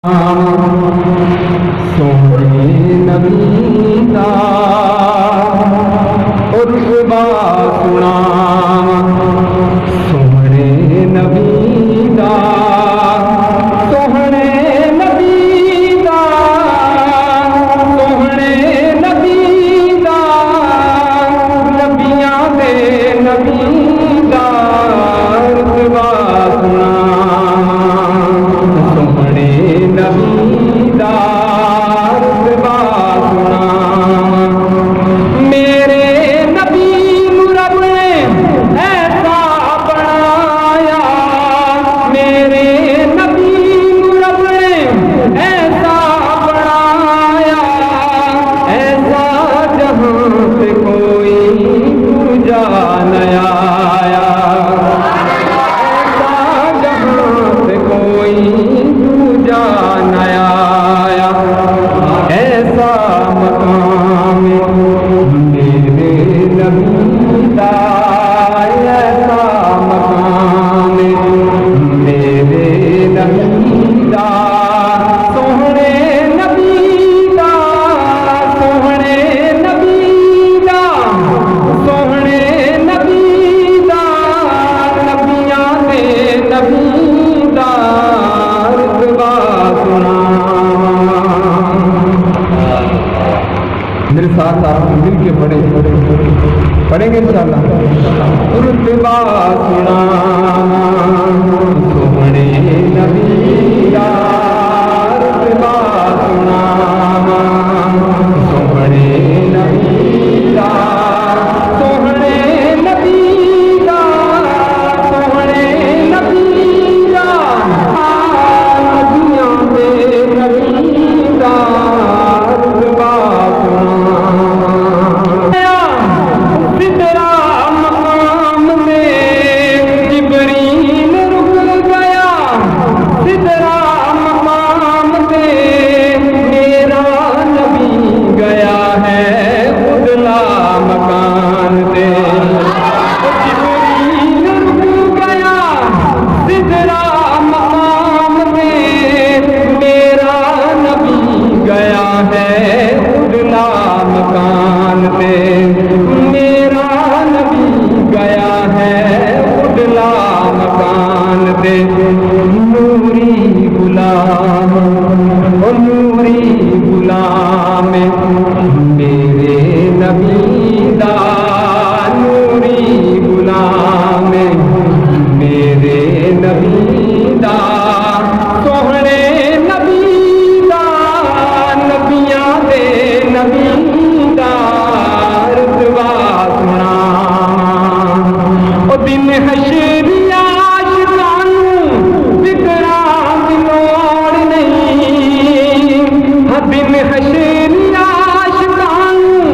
سونے نبی دا رتبہ سنا سونے نبی دا سونے نبی دا سونے نبی دا نبیاں دے نبی دا رتبہ سنا سونے نبی دا رتبہ سنا میرے نبی رب نے ایسا بنایا میرے نبی رب نے ایسا بنایا ایسا جہاں سے کوئی دوجا نہ آیا ایسا جہاں سے کوئی دوجا نہ آیا ایسا مقام میرے نبی دا ایسا مقام میرے نبی دا سونے نبی دا سونے نبی دا سونے نبی دا نبیاں دے نبی دا رتبہ سنا میرے ساتھ آپ مل کے پڑھیں گے انشاءاللہ رتبہ سنا سونے نبی دا رتبہ سنا سونے نبی دا سونے نبی دا سونے نبی دا نبیاں دے نبی دا رتبہ سدرا مقام میں جبریل رک گیا سدرا مقام میں میرا نبی گیا ہے ادلا مکان دے جبریل رک گیا سدرا مقام میں میرا نبی گیا ہے ادلا مکان دے میرا نبی گیا ہے ادلا مکان دے نوری غلام او نوری غلام میرے نبی دا نوری غلام میرے نبی دا سوہنے نبی دا نبیاں دے نبی دا رتبہ سنا او دن حشر عاشقاں نوں فکراں دی لوڑ نہیں ہاں دن حشر عاشقاں نوں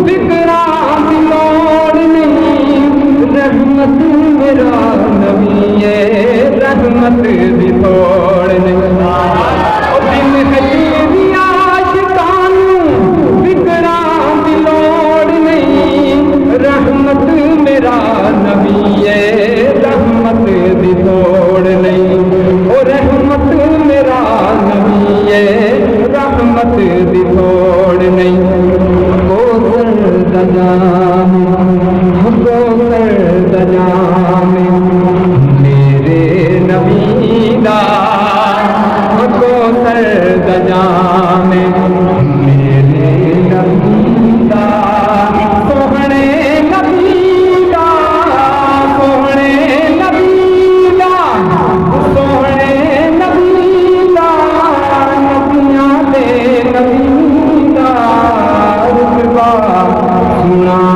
فکراں دی لوڑ نہیں رحمت میرا نبی ہے رحمت دی توڑ نہیں او دن حشر عاشقاں نوں فکراں دی لوڑ نہیں رحمت میرا نبی ہے رحمت دی توڑ نہیں او رحمت میرا نبی ہے رحمت دی توڑ نہیں کوثر دا جام کوثر دا جام میرے نبی دا کوثر دا جام میرے نبی دا سوہنے نبی دا سوہنے نبی دا سوہنے نبی دا نبیاں دے نبی دا رتبہ سنا